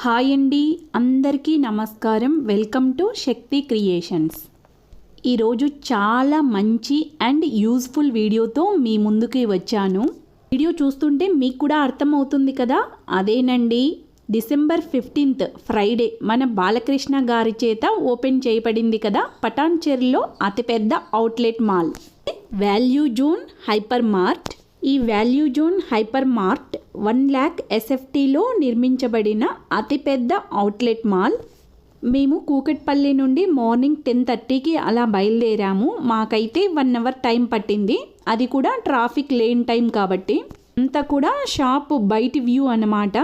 Hi అండి, అందరికీ నమస్కారం. Welcome to Shakti creations. ఈరోజు చాలా మంచి అండ్ యూజ్ఫుల్ వీడియోతో మీ ముందుకి వచ్చాను. వీడియో చూస్తుంటే మీకు కూడా అర్థమవుతుంది కదా, అదేనండి డిసెంబర్ 15th ఫ్రైడే మన బాలకృష్ణ గారి చేత ఓపెన్ చేయబడింది కదా పటాన్చెరులో అతిపెద్ద outlet mall value zone hyper mart. ఈ value zone hyper mart 1 lakh SFTలో నిర్మించబడిన అతిపెద్ద అవుట్లెట్ మాల్. మేము కూకట్పల్లి నుండి మార్నింగ్ 10:30కి అలా బయలుదేరాము. మాకైతే 1 hour టైం పట్టింది, అది కూడా ట్రాఫిక్ లేని టైం కాబట్టి. అంతా కూడా షాప్ బయట వ్యూ అన్నమాట.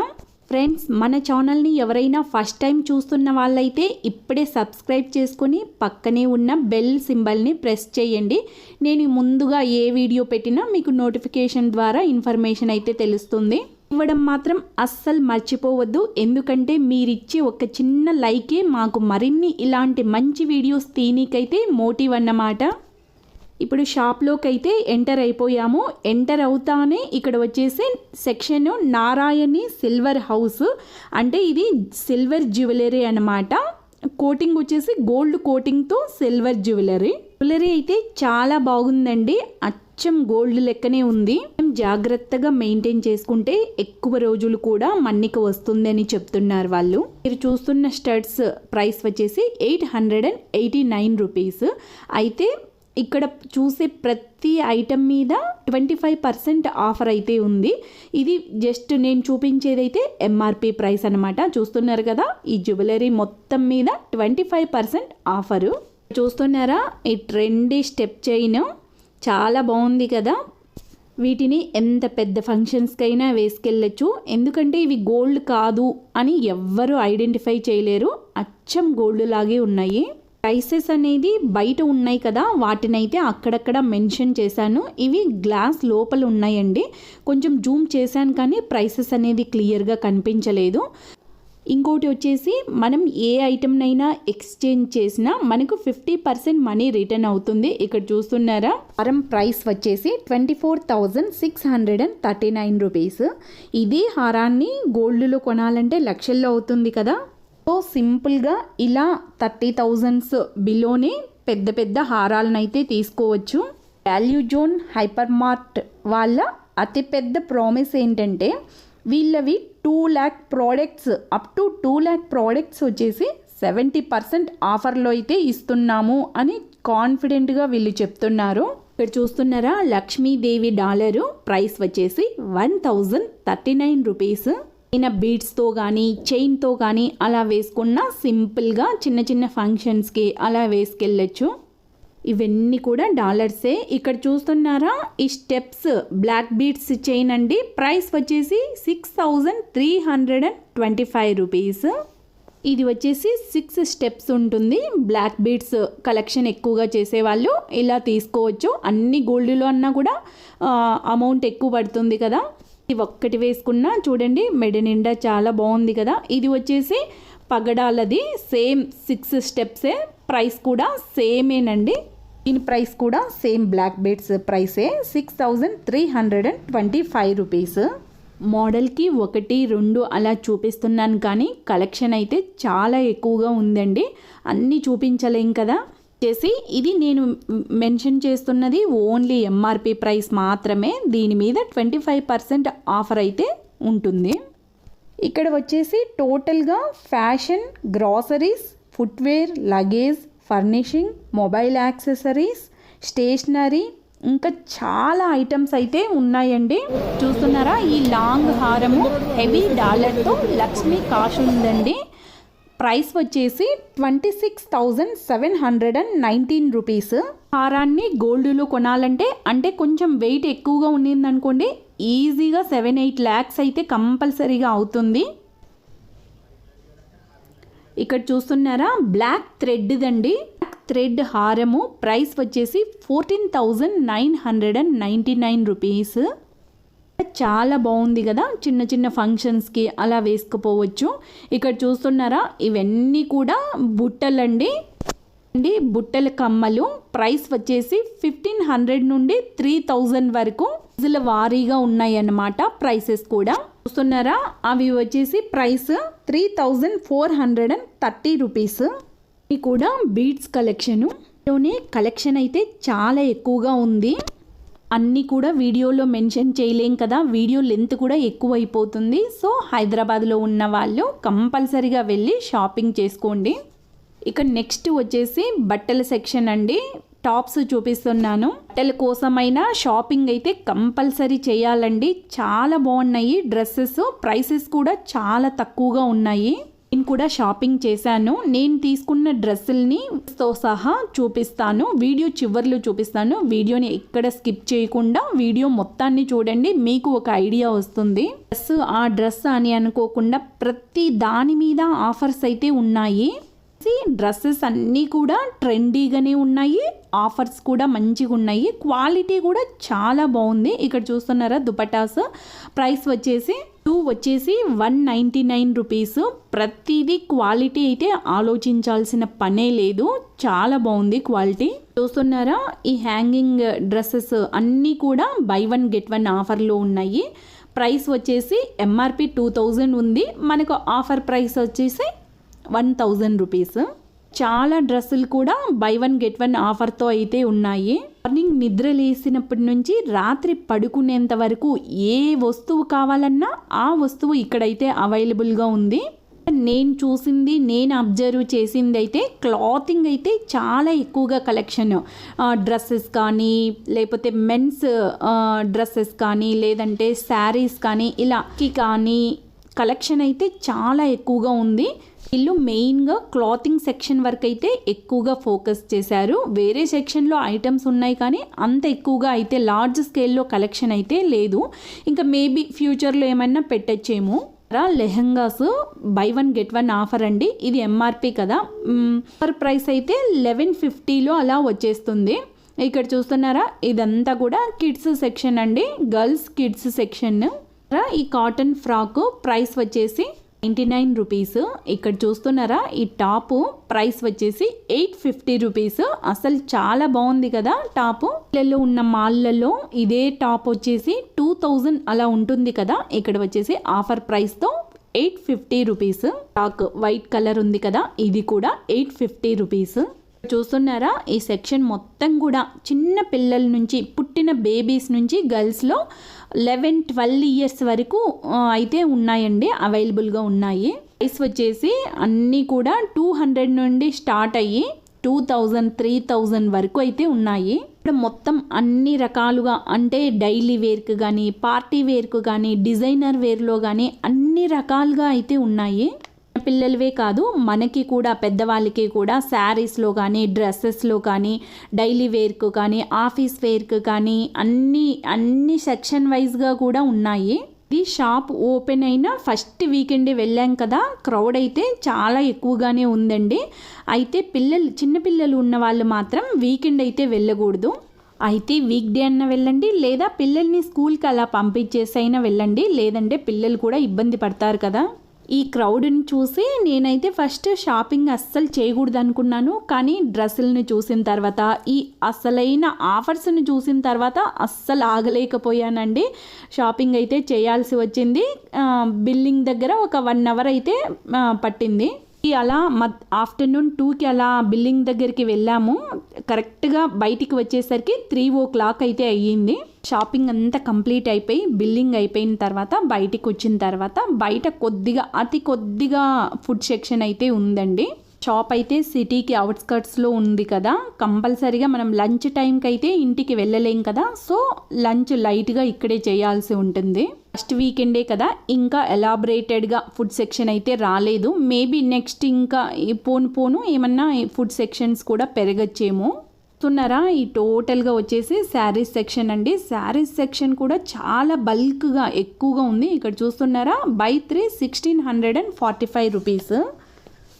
ఫ్రెండ్స్, మన ఛానల్ని ఎవరైనా ఫస్ట్ టైం చూస్తున్న వాళ్ళైతే ఇప్పుడే సబ్స్క్రైబ్ చేసుకొని పక్కనే ఉన్న బెల్ సింబల్ని ప్రెస్ చేయండి. నేను ముందుగా ఏ వీడియో పెట్టినా మీకు నోటిఫికేషన్ ద్వారా ఇన్ఫర్మేషన్ అయితే తెలుస్తుంది. ఇవ్వడం మాత్రం అస్సలు మర్చిపోవద్దు, ఎందుకంటే మీరిచ్చే ఒక చిన్న లైకే మాకు మరిన్ని ఇలాంటి మంచి వీడియోస్ తీయనీకైతే మోటివ్ అన్నమాట. ఇప్పుడు షాప్లోకి అయితే ఎంటర్ అయిపోయాము. ఎంటర్ అవుతానే ఇక్కడ వచ్చేసి సెక్షన్ నారాయణి సిల్వర్ హౌస్, అంటే ఇది సిల్వర్ జ్యువెలరీ అన్నమాట. కోటింగ్ వచ్చేసి గోల్డ్ కోటింగ్తో సిల్వర్ జ్యువెలరీ అయితే చాలా బాగుందండి. అచ్చం గోల్డ్ లెక్కనే ఉంది. జాగ్రత్తగా మెయింటైన్ చేసుకుంటే ఎక్కువ రోజులు కూడా మన్నిక వస్తుందని చెప్తున్నారు వాళ్ళు. మీరు చూస్తున్న స్టడ్స్ ప్రైస్ వచ్చేసి 889 రూపీస్. అయితే ఇక్కడ చూసే ప్రతి ఐటెం మీద 25% ఆఫర్ అయితే ఉంది. ఇది జస్ట్ నేను చూపించేదైతే MRP ప్రైస్ అనమాట. చూస్తున్నారు కదా, ఈ జ్యువెలరీ మొత్తం మీద 25% ఆఫరు. చూస్తున్నారా, ఈ ట్రెండీ స్టెప్ చైన్ చాలా బాగుంది కదా. వీటిని ఎంత పెద్ద ఫంక్షన్స్కైనా వేసుకెళ్ళచ్చు, ఎందుకంటే ఇవి గోల్డ్ కాదు అని ఎవ్వరూ ఐడెంటిఫై చేయలేరు. అచ్చం గోల్డ్ లాగే ఉన్నాయి. ప్రైసెస్ అనేది బయట ఉన్నాయి కదా, వాటినైతే అక్కడక్కడ మెన్షన్ చేశాను. ఇవి గ్లాస్ లోపల ఉన్నాయండి. కొంచెం జూమ్ చేశాను కానీ ప్రైసెస్ అనేది క్లియర్గా కనిపించలేదు. ఇంకోటి వచ్చేసి మనం ఏ ఐటెంనైనా ఎక్స్చేంజ్ చేసినా మనకు 50% మనీ రిటర్న్ అవుతుంది. ఇక్కడ చూస్తున్నారా, హారం ప్రైస్ వచ్చేసి 24,639 రూపీస్. ఇదే హారాన్ని గోల్డ్లో కొనాలంటే లక్షల్లో అవుతుంది కదా. సో సింపుల్గా ఇలా 30,000 బిలోనే పెద్ద పెద్ద హారాలను అయితే తీసుకోవచ్చు. వాల్యూ జోన్ హైపర్ మార్ట్ వాళ్ళ అతిపెద్ద ప్రామిస్ ఏంటంటే వీళ్ళవి 2 lakh products, up to 2 lakh products వచ్చేసి 70% ఆఫర్లో అయితే ఇస్తున్నాము అని కాన్ఫిడెంట్గా వీళ్ళు చెప్తున్నారు. ఇక్కడ చూస్తున్నారా, లక్ష్మీదేవి డాలరు ప్రైస్ వచ్చేసి 1,039 రూపీస్. బీడ్స్తో కానీ చైన్తో కానీ అలా వేసుకున్న సింపుల్గా చిన్న చిన్న ఫంక్షన్స్కి అలా వేసుకెళ్ళచ్చు. ఇవన్నీ కూడా డాలర్సే. ఇక్కడ చూస్తున్నారా, ఈ స్టెప్స్ బ్లాక్ బీడ్స్ చైన్ అండి. ప్రైస్ వచ్చేసి 6,325 రూపీస్. ఇది వచ్చేసి 6 స్టెప్స్ ఉంటుంది. బ్లాక్ బీడ్స్ కలెక్షన్ ఎక్కువగా చేసేవాళ్ళు ఇలా తీసుకోవచ్చు. అన్ని గోల్డ్లో అన్నా కూడా అమౌంట్ ఎక్కువ పడుతుంది కదా. ఇది ఒక్కటి వేసుకున్నా చూడండి, మెడ నిండా చాలా బాగుంది కదా. ఇది వచ్చేసి పగడాలది, సేమ్ 6 స్టెప్సే. ప్రైస్ కూడా సేమేనండి. దీని ప్రైస్ కూడా సేమ్ బ్లాక్ బీడ్స్ ప్రైసే 6,325 రూపీస్. మోడల్కి 1, 2 అలా చూపిస్తున్నాను కానీ కలెక్షన్ అయితే చాలా ఎక్కువగా ఉందండి. అన్నీ చూపించలేం కదా. చేసి ఇది నేను మెన్షన్ చేస్తున్నది ఓన్లీ MRP ప్రైస్ మాత్రమే. దీని మీద 25% ఆఫర్ అయితే ఉంటుంది. ఇక్కడ వచ్చేసి టోటల్గా fashion, groceries, footwear, luggage, furnishing, mobile accessories, stationery, ఇంకా చాలా ఐటమ్స్ అయితే ఉన్నాయండి. చూస్తున్నారా, ఈ లాంగ్ హారము హెవీ డాలర్తో లక్ష్మీ కాష్ ఉందండి. ప్రైస్ వచ్చేసి 26,719 రూపీస్. హారాన్ని గోల్డ్లో కొనాలంటే, అంటే కొంచెం వెయిట్ ఎక్కువగా ఉండింది అనుకోండి, ఈజీగా 7-8 lakhs అయితే కంపల్సరీగా అవుతుంది. ఇక్కడ చూస్తున్నారా, బ్లాక్ థ్రెడ్దండి. థ్రెడ్ హారము ప్రైస్ వచ్చేసి 14,999 రూపీస్. చాలా బాగుంది కదా, చిన్న చిన్న ఫంక్షన్స్కి అలా వేసుకుపోవచ్చు. ఇక్కడ చూస్తున్నారా, ఇవన్నీ కూడా బుట్టలండి. బుట్టల కమ్మలు ప్రైస్ వచ్చేసి 1,500 నుండి 3,000 వరకు వారీగా ఉన్నాయి అన్నమాట ప్రైసెస్ కూడా. చూస్తున్నారా, అవి వచ్చేసి ప్రైస్ 3430 రూపీస్. ఇది కూడా బీడ్స్ కలెక్షను. కలెక్షన్ అయితే చాలా ఎక్కువగా ఉంది. అన్నీ కూడా వీడియోలో మెన్షన్ చేయలేం కదా, వీడియో లెంత్ కూడా ఎక్కువ అయిపోతుంది. సో హైదరాబాద్లో ఉన్న వాళ్ళు కంపల్సరీగా వెళ్ళి షాపింగ్ చేసుకోండి. ఇక నెక్స్ట్ వచ్చేసి బట్టల సెక్షన్ అండి. టాప్స్ చూపిస్తున్నాను. బట్టల కోసమైనా షాపింగ్ అయితే కంపల్సరీ చేయాలండి. చాలా బాగున్నాయి డ్రెస్సెస్, ప్రైసెస్ కూడా చాలా తక్కువగా ఉన్నాయి. నేను కూడా షాపింగ్ చేశాను. నేను తీసుకున్న డ్రెస్సుల్ని తో సహా చూపిస్తాను, వీడియో చివర్లో చూపిస్తాను. వీడియోని ఎక్కడ స్కిప్ చేయకుండా వీడియో మొత్తాన్ని చూడండి, మీకు ఒక ఐడియా వస్తుంది. ఆ డ్రెస్ అని అనుకోకుండా ప్రతి దాని మీద ఆఫర్స్ అయితే ఉన్నాయి. డ్రెస్సెస్ అన్నీ కూడా ట్రెండీగానే ఉన్నాయి, ఆఫర్స్ కూడా మంచిగా ఉన్నాయి, క్వాలిటీ కూడా చాలా బాగుంది. ఇక్కడ చూస్తున్నారా దుపటాస్, ప్రైస్ వచ్చేసి 199 రూపీస్. ప్రతిదీ క్వాలిటీ అయితే ఆలోచించాల్సిన పనే లేదు, చాలా బాగుంది క్వాలిటీ. చూస్తున్నారా, ఈ హ్యాంగింగ్ డ్రెస్సెస్ అన్నీ కూడా బై 1 get 1 ఆఫర్లో ఉన్నాయి. ప్రైస్ వచ్చేసి ఎంఆర్పి 2000 ఉంది, మనకు ఆఫర్ ప్రైస్ వచ్చేసి 1000 రూపీస్. చాలా డ్రెస్సులు కూడా బై 1 get 1 ఆఫర్తో అయితే ఉన్నాయి. మార్నింగ్ నిద్ర లేసినప్పటి నుంచి రాత్రి పడుకునేంత వరకు ఏ వస్తువు కావాలన్నా ఆ వస్తువు ఇక్కడైతే అవైలబుల్గా ఉంది. నేను చూసింది, నేను అబ్జర్వ్ చేసింది అయితే క్లాతింగ్ అయితే చాలా ఎక్కువగా కలెక్షన్, డ్రెస్సెస్ కానీ లేకపోతే మెన్స్ డ్రెస్సెస్ కానీ లేదంటే శారీస్ కానీ ఇలాకి కానీ కలెక్షన్ అయితే చాలా ఎక్కువగా ఉంది. వీళ్ళు మెయిన్గా క్లాతింగ్ సెక్షన్ వరకు అయితే ఎక్కువగా ఫోకస్ చేశారు. వేరే సెక్షన్లో ఐటమ్స్ ఉన్నాయి కానీ అంత ఎక్కువగా అయితే లార్జ్ స్కేల్లో కలెక్షన్ అయితే లేదు. ఇంకా మేబీ ఫ్యూచర్లో ఏమైనా పెట్టచ్చేమో. లెహంగాస్ బై 1 get 1 ఆఫర్ అండి. ఇది ఎంఆర్పి కదా, ఆఫర్ ప్రైస్ అయితే 1150లో అలా వచ్చేస్తుంది. ఇక్కడ చూస్తున్నారా, ఇదంతా కూడా కిడ్స్ సెక్షన్ అండి, గర్ల్స్ కిడ్స్ సెక్షన్. ఈ కాటన్ ఫ్రాక్ ప్రైస్ వచ్చేసి 99 రూపీస్. ఇక్కడ చూస్తున్నారా, ఈ టాప్ ప్రైస్ వచ్చేసి 850 రూపీస్. అసలు చాలా బాగుంది కదా టాప్. పిల్లల్లో ఉన్న మాల్లలో ఇదే టాప్ వచ్చేసి 2000 అలా ఉంటుంది కదా, ఇక్కడ వచ్చేసి ఆఫర్ ప్రైస్తో 850 రూపీస్. టాక్ వైట్ కలర్ ఉంది కదా, ఇది కూడా 850 రూపీస్. చూస్తున్నారా, ఈ సెక్షన్ మొత్తం కూడా చిన్న పిల్లల నుంచి, పుట్టిన బేబీస్ నుంచి గర్ల్స్లో 11-12 ఇయర్స్ వరకు అయితే ఉన్నాయండి, అవైలబుల్గా ఉన్నాయి. ప్రైస్ వచ్చేసి అన్నీ కూడా 200 నుండి స్టార్ట్ అయ్యి 2000, 3000 వరకు అయితే ఉన్నాయి. ఇక్కడ మొత్తం అన్ని రకాలుగా, అంటే డైలీ వేర్కి కానీ పార్టీ వేర్కు కానీ డిజైనర్ వేర్లో కానీ అన్ని రకాలుగా అయితే ఉన్నాయి. పిల్లలవే కాదు, మనకి కూడా పెద్దవాళ్ళకి కూడా శారీస్లో కానీ డ్రెస్సెస్లో కానీ డైలీ వేర్కు కానీ ఆఫీస్ వేర్కు కానీ అన్ని సెక్షన్ వైజ్గా కూడా ఉన్నాయి. ఇది షాప్ ఓపెన్ అయిన ఫస్ట్ వీకెండే వెళ్ళాం కదా, క్రౌడ్ అయితే చాలా ఎక్కువగానే ఉందండి. అయితే చిన్నపిల్లలు ఉన్న వాళ్ళు మాత్రం వీకెండ్ అయితే వెళ్ళకూడదు. అయితే వీక్ డే అన్న వెళ్ళండి, లేదా పిల్లల్ని స్కూల్కి అలా పంపించేసైనా వెళ్ళండి, లేదంటే పిల్లలు కూడా ఇబ్బంది పడతారు కదా. ఈ క్రౌడ్ని చూసి నేనైతే ఫస్ట్ షాపింగ్ అస్సలు చేయకూడదు అనుకున్నాను, కానీ డ్రెస్సులను చూసిన తర్వాత, ఈ అసలైన ఆఫర్స్ని చూసిన తర్వాత అస్సలు ఆగలేకపోయానండి. షాపింగ్ అయితే చేయాల్సి వచ్చింది. బిల్లింగ్ దగ్గర ఒక 1 hour అయితే పట్టింది. అలా ఆఫ్టర్నూన్ 2కి అలా బిల్లింగ్ దగ్గరికి వెళ్ళాము. కరెక్ట్గా బయటికి వచ్చేసరికి 3 o'clock అయితే అయ్యింది. షాపింగ్ అంతా కంప్లీట్ అయిపోయి బిల్లింగ్ అయిపోయిన తర్వాత బయటికి వచ్చిన తర్వాత బయట అతి కొద్దిగా ఫుడ్ సెక్షన్ అయితే ఉందండి. షాప్ అయితే సిటీకి అవుట్స్కర్ట్స్లో ఉంది కదా, కంపల్సరీగా మనం లంచ్ టైంకి అయితే ఇంటికి వెళ్ళలేం కదా, సో లంచ్ లైట్గా ఇక్కడే చేయాల్సి ఉంటుంది. ఫస్ట్ వీకెండే కదా, ఇంకా ఎలాబరేటెడ్గా ఫుడ్ సెక్షన్ అయితే రాలేదు. మేబీ నెక్స్ట్ ఇంకా పోను ఏమన్నా ఫుడ్ సెక్షన్స్ కూడా పెరగచ్చేమో. చూస్తున్నారా, ఈ టోటల్గా వచ్చేసి శారీస్ సెక్షన్ అండి. శారీస్ సెక్షన్ కూడా చాలా బల్క్గా ఎక్కువగా ఉంది. ఇక్కడ చూస్తున్నారా, బై 3 1645 రూపీస్.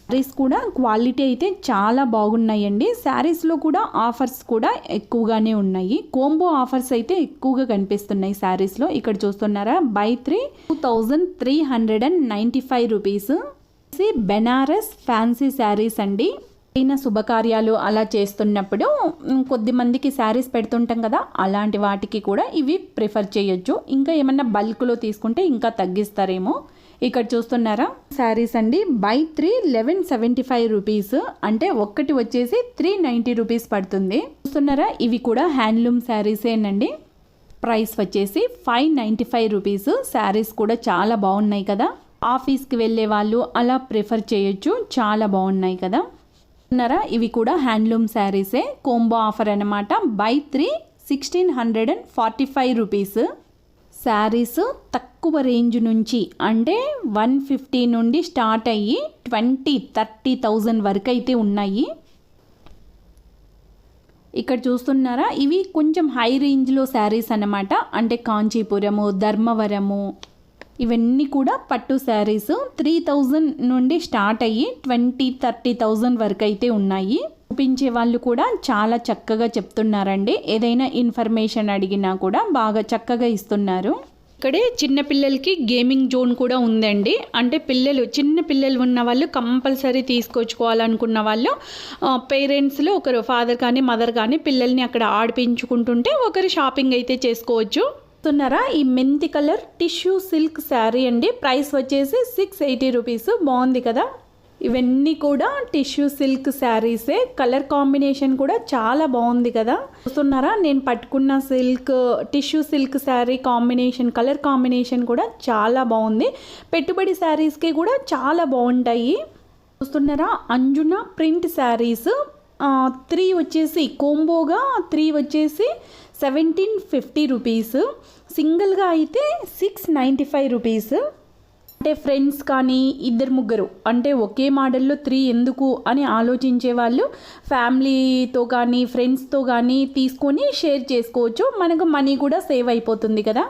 శారీస్ కూడా క్వాలిటీ అయితే చాలా బాగున్నాయండి. శారీస్లో కూడా ఆఫర్స్ కూడా ఎక్కువగానే ఉన్నాయి. కోంబో ఆఫర్స్ అయితే ఎక్కువగా కనిపిస్తున్నాయి శారీస్లో. ఇక్కడ చూస్తున్నారా, buy 3 2395 rupees. Banaras fancy saris అండి. అయినా శుభకార్యాలు అలా చేస్తున్నప్పుడు కొద్ది మందికి శారీస్ పెడుతుంటాం కదా, అలాంటి వాటికి కూడా ఇవి ప్రిఫర్ చేయొచ్చు. ఇంకా ఏమన్నా బల్క్లో తీసుకుంటే ఇంకా తగ్గిస్తారేమో. ఇక్కడ చూస్తున్నారా శారీస్ అండి, బై 3 1175 రూపీస్, అంటే ఒక్కటి వచ్చేసి 390 రూపీస్ పడుతుంది. చూస్తున్నారా ఇవి కూడా హ్యాండ్లూమ్ శారీసేనండి. ప్రైస్ వచ్చేసి 595 రూపీస్. శారీస్ కూడా చాలా బాగున్నాయి కదా, ఆఫీస్కి వెళ్ళే వాళ్ళు అలా ప్రిఫర్ చేయొచ్చు, చాలా బాగున్నాయి కదా. ఉన్నారా ఇవి కూడా హ్యాండ్లూమ్ శారీసే, కోంబో ఆఫర్ అనమాట. Buy 3 1645 rupees. శారీస్ తక్కువ రేంజ్ నుంచి అంటే 150 నుండి స్టార్ట్ అయ్యి 20-30,000 వరకు అయితే ఉన్నాయి. ఇక్కడ చూస్తున్నారా ఇవి కొంచెం హై రేంజ్లో శారీస్ అన్నమాట, అంటే కాంచీపురము, ధర్మవరము, ఇవన్నీ కూడా పట్టు శారీస్ 3000 నుండి స్టార్ట్ అయ్యి 20-30,000 వరకు అయితే ఉన్నాయి. చూపించే వాళ్ళు కూడా చాలా చక్కగా చెప్తున్నారండి, ఏదైనా ఇన్ఫర్మేషన్ అడిగినా కూడా బాగా చక్కగా ఇస్తున్నారు. ఇక్కడే చిన్నపిల్లలకి గేమింగ్ జోన్ కూడా ఉందండి, అంటే చిన్న పిల్లలు ఉన్న వాళ్ళు కంపల్సరీ తీసుకొచ్చుకోవాలనుకున్న వాళ్ళు పేరెంట్స్లో ఒకరు ఫాదర్ కానీ మదర్ కానీ పిల్లల్ని అక్కడ ఆడిపించుకుంటుంటే ఒకరు షాపింగ్ అయితే చేసుకోవచ్చు. చూస్తున్నారా ఈ మెంతి కలర్ టిష్యూ సిల్క్ శారీ అండి, ప్రైస్ వచ్చేసి 680 రూపీస్. బాగుంది కదా. ఇవన్నీ కూడా టిష్యూ సిల్క్ శారీసే, కలర్ కాంబినేషన్ కూడా చాలా బాగుంది కదా. చూస్తున్నారా నేను పట్టుకున్న tissue silk sari combination, colour combination కూడా చాలా బాగుంది. పెట్టుబడి శారీస్కి కూడా చాలా బాగుంటాయి. చూస్తున్నారా అంజునా ప్రింట్ శారీస్ 3 వచ్చేసి కోంబోగా 3 వచ్చేసి 1750 రూపీస్, సింగిల్గా అయితే 695 రూపీస్. అంటే ఫ్రెండ్స్ కానీ ఇద్దరు ముగ్గురు అంటే ఒకే మోడల్లో 3 ఎందుకు అని ఆలోచించే వాళ్ళు ఫ్యామిలీతో కానీ ఫ్రెండ్స్తో కానీ తీసుకొని షేర్ చేసుకోవచ్చు, మనకు మనీ కూడా సేవ్ అయిపోతుంది కదా.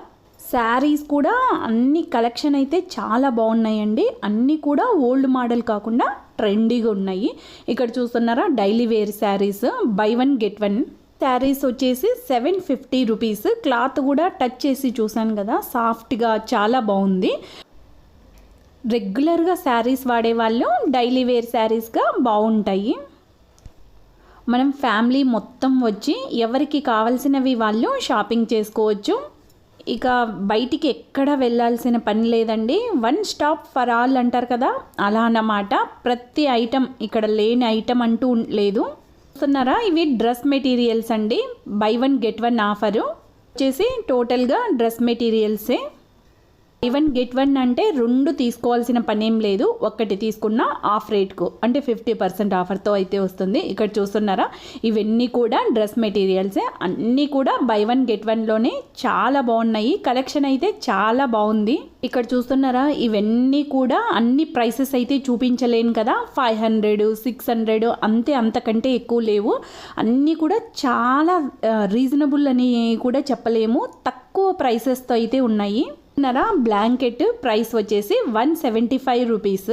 శారీస్ కూడా అన్ని కలెక్షన్ అయితే చాలా బాగున్నాయండి, అన్నీ కూడా ఓల్డ్ మోడల్ కాకుండా ట్రెండీగా ఉన్నాయి. ఇక్కడ చూస్తున్నారా daily wear saris buy 1 get 1. Saris వచ్చేసి 750 రూపీస్. క్లాత్ కూడా టచ్ చేసి చూసాను కదా, సాఫ్ట్గా చాలా బాగుంది. రెగ్యులర్గా శారీస్ వాడే వాళ్ళు డైలీ వేర్ శారీస్గా బాగుంటాయి. మనం ఫ్యామిలీ మొత్తం వచ్చి ఎవరికి కావాల్సినవి వాళ్ళు షాపింగ్ చేసుకోవచ్చు. ఇక బయటికి ఎక్కడ వెళ్ళాల్సిన పని లేదండి, 1 stop ఫర్ ఆల్ అంటారు కదా, అలా అన్నమాట. ప్రతి ఐటెం ఇక్కడ లేని ఐటెం అంటూ లేదు. చూస్తున్నారా ఇవి డ్రెస్ మెటీరియల్స్ అండి, బై 1 get 1 ఆఫరు వచ్చేసి టోటల్గా డ్రెస్ మెటీరియల్సే. బై 1 get 1 అంటే 2 తీసుకోవాల్సిన పనేం లేదు, ఒక్కటి తీసుకున్న ఆఫ్ రేట్కు అంటే 50% ఆఫర్తో అయితే వస్తుంది. ఇక్కడ చూస్తున్నారా ఇవన్నీ కూడా డ్రెస్ మెటీరియల్సే, అన్నీ కూడా బై 1 get 1లోనే చాలా బాగున్నాయి. కలెక్షన్ అయితే చాలా బాగుంది. ఇక్కడ చూస్తున్నారా ఇవన్నీ కూడా అన్ని ప్రైసెస్ అయితే చూపించలేను కదా, 500 600 అంతే, అంతకంటే ఎక్కువ లేవు. అన్నీ కూడా చాలా రీజనబుల్ అని కూడా చెప్పలేము, తక్కువ ప్రైసెస్తో అయితే ఉన్నాయి. బ్లాంకెట్ ప్రైస్ వచ్చేసి 175 రూపీస్.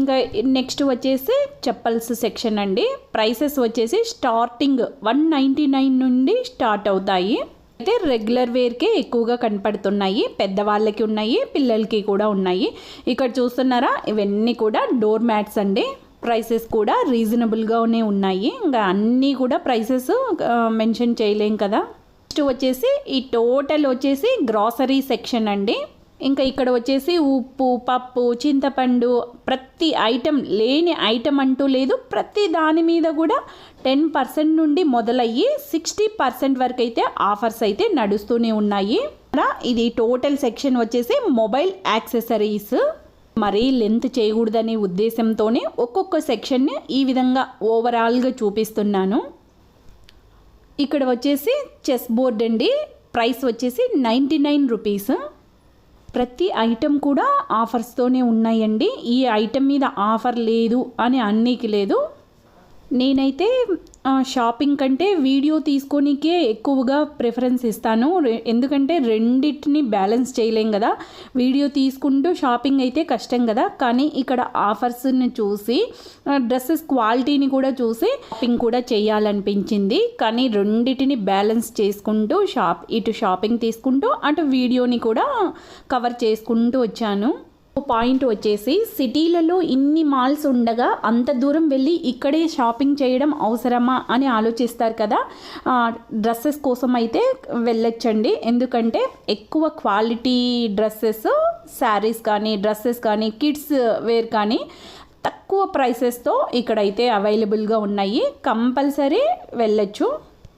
ఇంకా నెక్స్ట్ వచ్చేసి చెప్పల్స్ సెక్షన్ అండి, ప్రైసెస్ వచ్చేసి స్టార్టింగ్ 199 నుండి స్టార్ట్ అవుతాయి. అయితే రెగ్యులర్ వేర్కే ఎక్కువగా కనపడుతున్నాయి, పెద్దవాళ్ళకి ఉన్నాయి, పిల్లలకి కూడా ఉన్నాయి. ఇక్కడ చూస్తున్నారా ఇవన్నీ కూడా డోర్ మ్యాట్స్ అండి, ప్రైసెస్ కూడా రీజనబుల్గానే ఉన్నాయి. ఇంకా అన్నీ కూడా ప్రైసెస్ మెన్షన్ చేయలేం కదా. నెక్స్ట్ వచ్చేసి ఈ టోటల్ వచ్చేసి గ్రాసరీ సెక్షన్ అండి. ఇంకా ఇక్కడ వచ్చేసి ఉప్పు, పప్పు, చింతపండు, ప్రతి ఐటెం లేని ఐటెం అంటూ లేదు. ప్రతి దాని మీద కూడా 10% నుండి మొదలయ్యి 60% వరకు అయితే ఆఫర్స్ అయితే నడుస్తూనే ఉన్నాయి. ఇది టోటల్ సెక్షన్ వచ్చేసి మొబైల్ యాక్సెసరీస్. మరీ లెంత్ చేయకూడదనే ఉద్దేశంతోనే ఒక్కొక్క సెక్షన్ని ఈ విధంగా ఓవరాల్గా చూపిస్తున్నాను. ఇక్కడ వచ్చేసి చెస్ బోర్డ్ అండి, ప్రైస్ వచ్చేసి 99 రూపీస్. ప్రతి ఐటెం కూడా ఆఫర్స్తోనే ఉన్నాయండి, ఈ ఐటెం మీద ఆఫర్ లేదు అని అన్నీకి లేదు. నేనైతే షాపింగ్ కంటే వీడియో తీసుకోనికే ఎక్కువగా ప్రిఫరెన్స్ ఇస్తాను, ఎందుకంటే రెండింటిని బ్యాలెన్స్ చేయలేం కదా. వీడియో తీసుకుంటూ షాపింగ్ అయితే కష్టం కదా, కానీ ఇక్కడ ఆఫర్స్ని చూసి డ్రెస్సెస్ క్వాలిటీని కూడా చూసి షాపింగ్ కూడా చేయాలనిపించింది. కానీ రెండింటిని బ్యాలెన్స్ చేసుకుంటూ ఇటు షాపింగ్ తీసుకుంటూ అటు వీడియోని కూడా కవర్ చేసుకుంటూ వచ్చాను. పాయింట్ వచ్చేసి సిటీలలో ఇన్ని మాల్స్ ఉండగా అంత దూరం వెళ్ళి ఇక్కడే షాపింగ్ చేయడం అవసరమా అని ఆలోచిస్తారు కదా. డ్రెస్సెస్ కోసం అయితే వెళ్ళొచ్చండి. ఎందుకంటే ఎక్కువ క్వాలిటీ డ్రెస్సెస్, శారీస్ కానీ డ్రెస్సెస్ కానీ కిడ్స్ వేర్ కానీ తక్కువ ప్రైసెస్తో ఇక్కడైతే అవైలబుల్గా ఉన్నాయి. కంపల్సరీ వెళ్ళొచ్చు.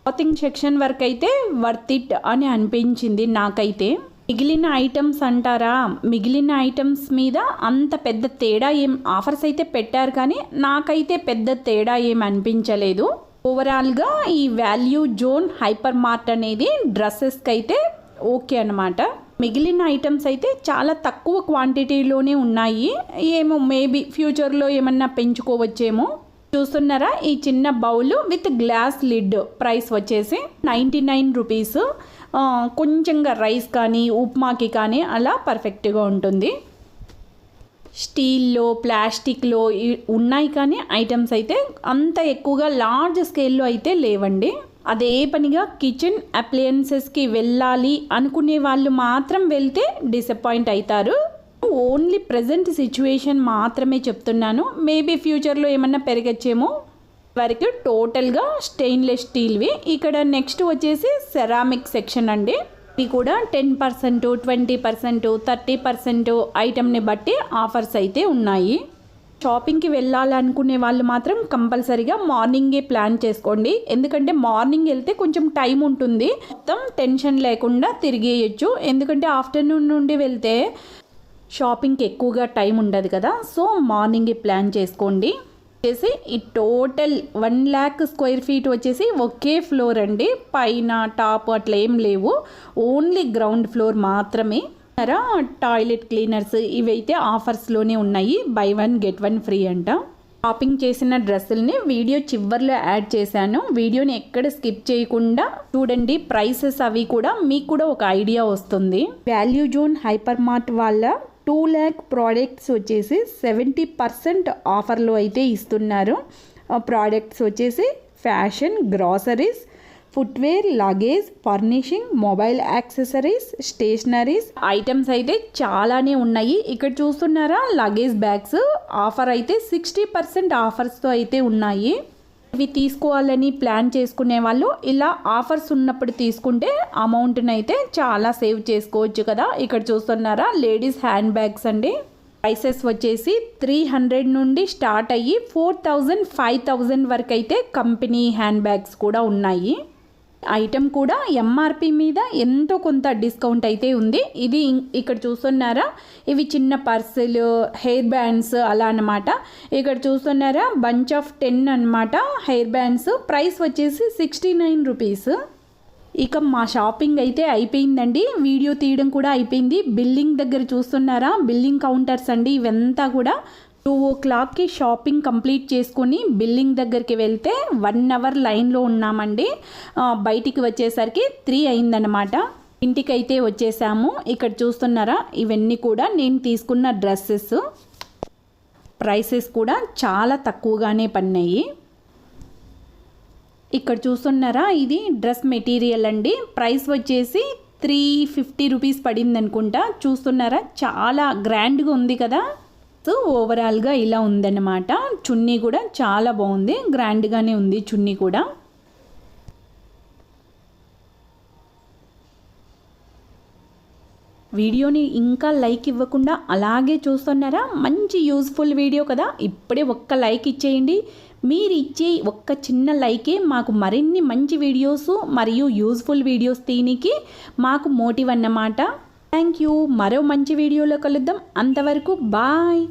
క్లాతింగ్ సెక్షన్ వరకు అయితే వర్త్ ఇట్ అని అనిపించింది నాకైతే. మిగిలిన ఐటమ్స్ అంటారా, మిగిలిన ఐటమ్స్ మీద అంత పెద్ద తేడా ఏం, ఆఫర్స్ అయితే పెట్టారు కానీ నాకైతే పెద్ద తేడా ఏం అనిపించలేదు. ఓవరాల్గా ఈ వాల్యూ జోన్ హైపర్ మార్ట్ అనేది డ్రెస్సెస్కి అయితే ఓకే అనమాట. మిగిలిన ఐటమ్స్ అయితే చాలా తక్కువ క్వాంటిటీలోనే ఉన్నాయి. ఏమో మేబీ ఫ్యూచర్లో ఏమన్నా పెంచుకోవచ్చేమో. చూస్తున్నారా ఈ చిన్న bowl with glass lid price వచ్చేసి 99 రూపీస్. కొంచెంగా రైస్ కానీ ఉప్మాకి కానీ అలా పర్ఫెక్ట్గా ఉంటుంది. స్టీల్లో ప్లాస్టిక్లో ఉన్నాయి కానీ ఐటమ్స్ అయితే అంత ఎక్కువగా లార్జ్ స్కేల్లో అయితే లేవండి. అదే పనిగా కిచెన్ అప్లయన్సెస్కి వెళ్ళాలి అనుకునే వాళ్ళు మాత్రం వెళ్తే డిసప్పాయింట్ అవుతారు. ఓన్లీ ప్రజెంట్ సిచ్యువేషన్ మాత్రమే చెప్తున్నాను. మేబీ ఫ్యూచర్లో ఏమన్నా పెరగచ్చేమో. వరకు టోటల్గా స్టెయిన్లెస్ స్టీల్వి. ఇక్కడ నెక్స్ట్ వచ్చేసి సెరామిక్ సెక్షన్ అండి. ఇవి కూడా 10%, 20%, 30% ఐటమ్ని బట్టి ఆఫర్స్ అయితే ఉన్నాయి. షాపింగ్కి వెళ్ళాలనుకునే వాళ్ళు మాత్రం కంపల్సరీగా మార్నింగే ప్లాన్ చేసుకోండి. ఎందుకంటే మార్నింగ్ వెళ్తే కొంచెం టైం ఉంటుంది, మొత్తం టెన్షన్ లేకుండా తిరిగేయచ్చు. ఎందుకంటే ఆఫ్టర్నూన్ నుండి వెళ్తే షాపింగ్కి ఎక్కువగా టైం ఉండదు కదా. సో మార్నింగే ప్లాన్ చేసుకోండి. వచ్చేసి ఈ టోటల్ 1 lakh స్క్వేర్ ఫీట్ వచ్చేసి ఒకే ఫ్లోర్ అండి. పైన టాప్ అట్లా ఏం లేవు, ఓన్లీ గ్రౌండ్ ఫ్లోర్ మాత్రమే. టాయిలెట్ క్లీనర్స్ ఇవైతే ఆఫర్స్లోనే ఉన్నాయి. బై 1 get 1 ఫ్రీ అంట. షాపింగ్ చేసిన డ్రెస్సుల్ని వీడియో చివర్లో యాడ్ చేశాను. వీడియోని ఎక్కడ స్కిప్ చేయకుండా చూడండి. ప్రైసెస్ అవి కూడా మీకు కూడా ఒక ఐడియా వస్తుంది. వాల్యూ జోన్ హైపర్ మార్ట్ వాళ్ళ 2 lakh ప్రోడక్ట్స్ వచ్చేసి 70% ఆఫర్లో అయితే ఇస్తున్నారు. ప్రోడక్ట్స్ వచ్చేసి fashion, groceries, footwear, luggage, furnishing, mobile accessories, stationeries items అయితే చాలానే ఉన్నాయి. ఇక్కడ చూస్తున్నారా లగేజ్ బ్యాగ్స్ ఆఫర్ అయితే 60% ఆఫర్స్తో అయితే ఉన్నాయి. ఇవి తీసుకోవాలని ప్లాన్ చేసుకునే వాళ్ళు ఇలా ఆఫర్స్ ఉన్నప్పుడు తీసుకుంటే అమౌంట్ని అయితే చాలా సేవ్ చేసుకోవచ్చు కదా. ఇక్కడ చూస్తున్నారా లేడీస్ హ్యాండ్ బ్యాగ్స్ అండి. ప్రైసెస్ వచ్చేసి 300 నుండి స్టార్ట్ అయ్యి 4000, 5000 వరకు అయితే కంపెనీ హ్యాండ్ బ్యాగ్స్ కూడా ఉన్నాయి. ఐటమ్ కూడా ఎంఆర్పి మీద ఎంతో కొంత డిస్కౌంట్ అయితే ఉంది. ఇది ఇక్కడ చూస్తున్నారా ఇవి చిన్న పర్సులు, హెయిర్ బ్యాండ్స్ అలా అన్నమాట. ఇక్కడ చూస్తున్నారా బంచ్ ఆఫ్ 10 అనమాట హెయిర్ బ్యాండ్స్. ప్రైస్ వచ్చేసి 69 రూపీస్. ఇక మా షాపింగ్ అయితే అయిపోయిందండి. వీడియో తీయడం కూడా అయిపోయింది. బిల్లింగ్ దగ్గర చూస్తున్నారా బిల్లింగ్ కౌంటర్స్ అండి. ఇవంతా కూడా 2 o'clockకి షాపింగ్ కంప్లీట్ చేసుకొని బిల్లింగ్ దగ్గరికి వెళ్తే 1 hour లైన్లో ఉన్నామండి. బయటికి వచ్చేసరికి 3 అయిందనమాట. ఇంటికైతే వచ్చేసాము. ఇక్కడ చూస్తున్నారా ఇవన్నీ కూడా నేను తీసుకున్న డ్రెస్సెస్. ప్రైసెస్ కూడా చాలా తక్కువగానే పడినాయి. ఇక్కడ చూస్తున్నారా ఇది డ్రెస్ మెటీరియల్ అండి. ప్రైస్ వచ్చేసి 350 రూపీస్ పడింది అనుకుంటా. చూస్తున్నారా చాలా గ్రాండ్గా ఉంది కదా. సో ఓవరాల్గా ఇలా ఉందన్నమాట. చున్నీ కూడా చాలా బాగుంది, గ్రాండ్గానే ఉంది చున్నీ కూడా. వీడియోని ఇంకా లైక్ ఇవ్వకుండా అలాగే చూస్తున్నారా. మంచి యూస్ఫుల్ వీడియో కదా. ఇప్పుడే ఒక్క లైక్ ఇచ్చేయండి. మీరు ఇచ్చే ఒక్క చిన్న లైకే మాకు మరిన్ని మంచి వీడియోస్ మరియు యూస్ఫుల్ వీడియోస్ తీయడానికి మాకు మోటివ్ అన్నమాట. Thank you. మరో మంచి వీడియోలో కలుద్దాం. అంతవరకు బాయ్.